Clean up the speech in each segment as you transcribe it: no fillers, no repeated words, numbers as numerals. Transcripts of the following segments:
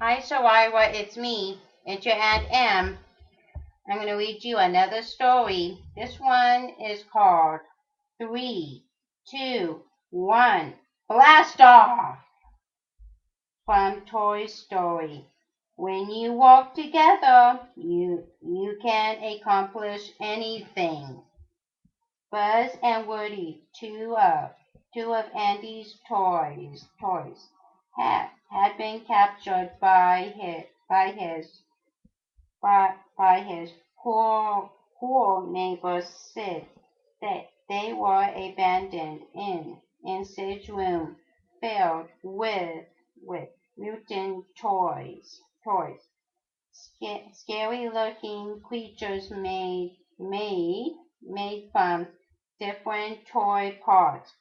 Hi, Sariwa, it's me. It's your Aunt Em. I'm going to read you another story. This one is called 3, 2, 1, Blast Off from Toy Story. When you work together, you can accomplish anything. Buzz and Woody, two of Andy's toys, had been captured by his poor neighbor Sid. They were abandoned in Sid's room, filled with mutant toys, scary-looking creatures made from different toy parts.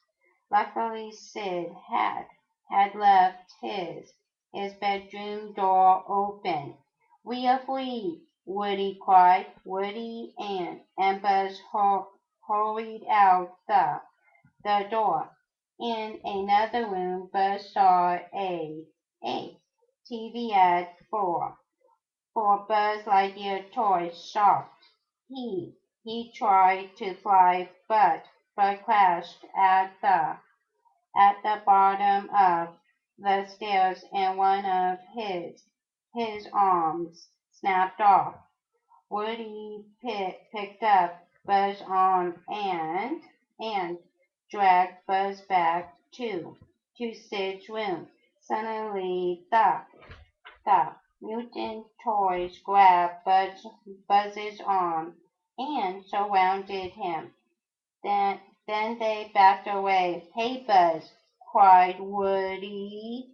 Luckily, Sid had left his bedroom door open. "We are free!" Woody cried. Woody and Buzz hurried out the door. In another room, Buzz saw a TV ad for Buzz Lightyear toy shop. He tried to fly, but crashed at the bottom of the stairs, and one of his arms snapped off. Woody picked up Buzz's arm and dragged Buzz back to Sid's room. Suddenly, the mutant toys grabbed Buzz's arm and surrounded him. Then, then they backed away. "Hey, Buzz!" cried Woody.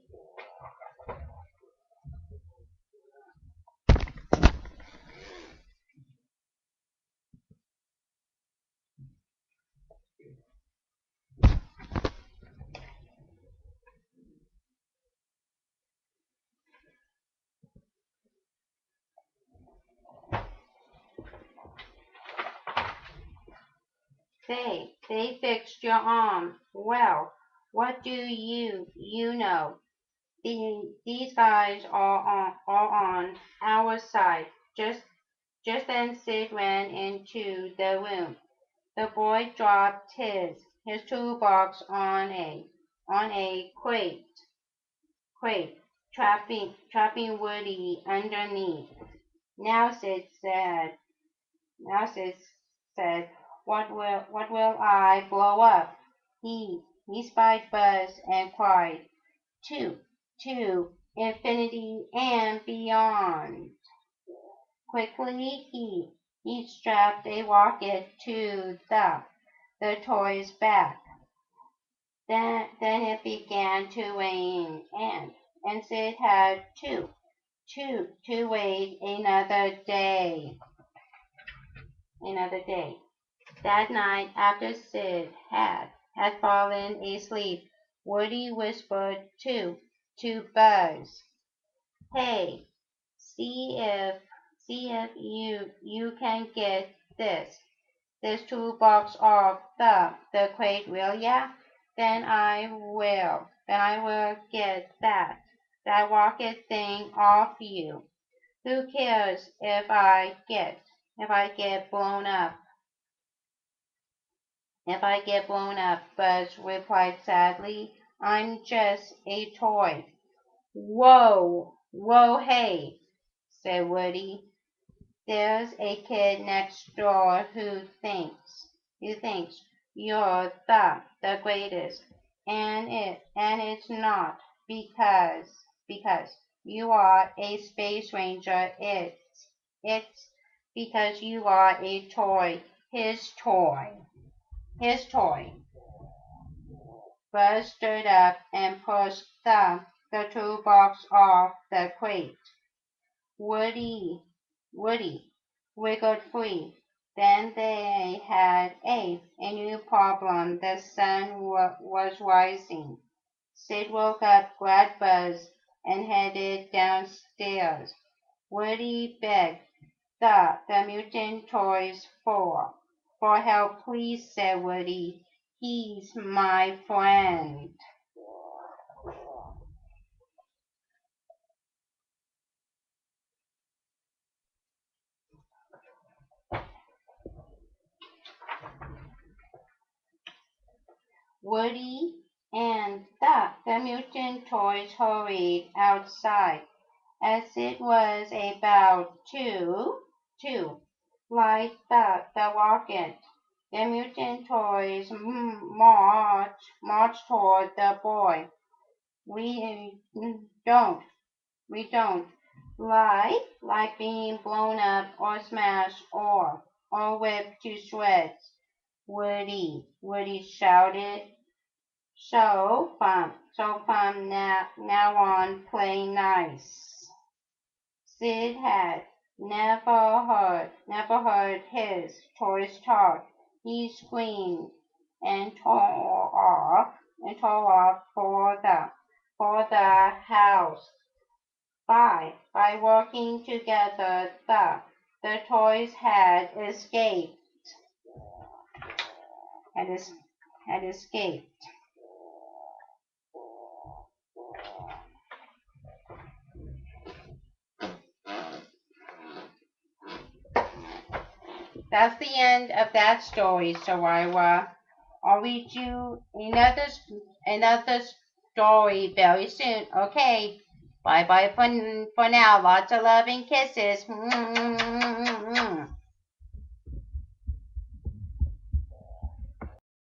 They fixed your arm. Well, what do you know? These guys are on our side. Just then Sid ran into the room. The boy dropped his toolbox on a crate, trapping Woody underneath. Now Sid said, what will I blow up? He spied Buzz and cried, to infinity and beyond. Quickly he strapped a rocket to the toy's back. Then it began to rain, and Sid had to wait another day. That night, after Sid had fallen asleep, Woody whispered to Buzz, "Hey, see if you can get this toolbox off the crate, will ya? Then I will get that rocket thing off you. Who cares if I get blown up?" "If I get blown up," Buzz replied sadly, "I'm just a toy." "Whoa, hey," said Woody. "There's a kid next door who thinks you're the greatest, and it's not because you are a space ranger. It's because you are a toy, his toy, his toy." Buzz stood up and pushed the toolbox off the crate. Woody wiggled free. Then they had a new problem. The sun was rising. Sid woke up, grabbed Buzz, and headed downstairs. Woody begged the mutant toys for help. "Please," said Woody. "He's my friend." Woody and the mutant toys hurried outside. As it was about to light the rocket, the mutant toys marched toward the boy. We don't, we don't like being blown up or smashed or whipped to shreds. Woody shouted. So from now on, play nice. Sid had never heard his toys talk. He screamed and tore off for the house. By working together, the toys had, es- had escaped. That's the end of that story, Sariwa. I'll read you another story very soon. Okay. Bye bye for now. Lots of love and kisses.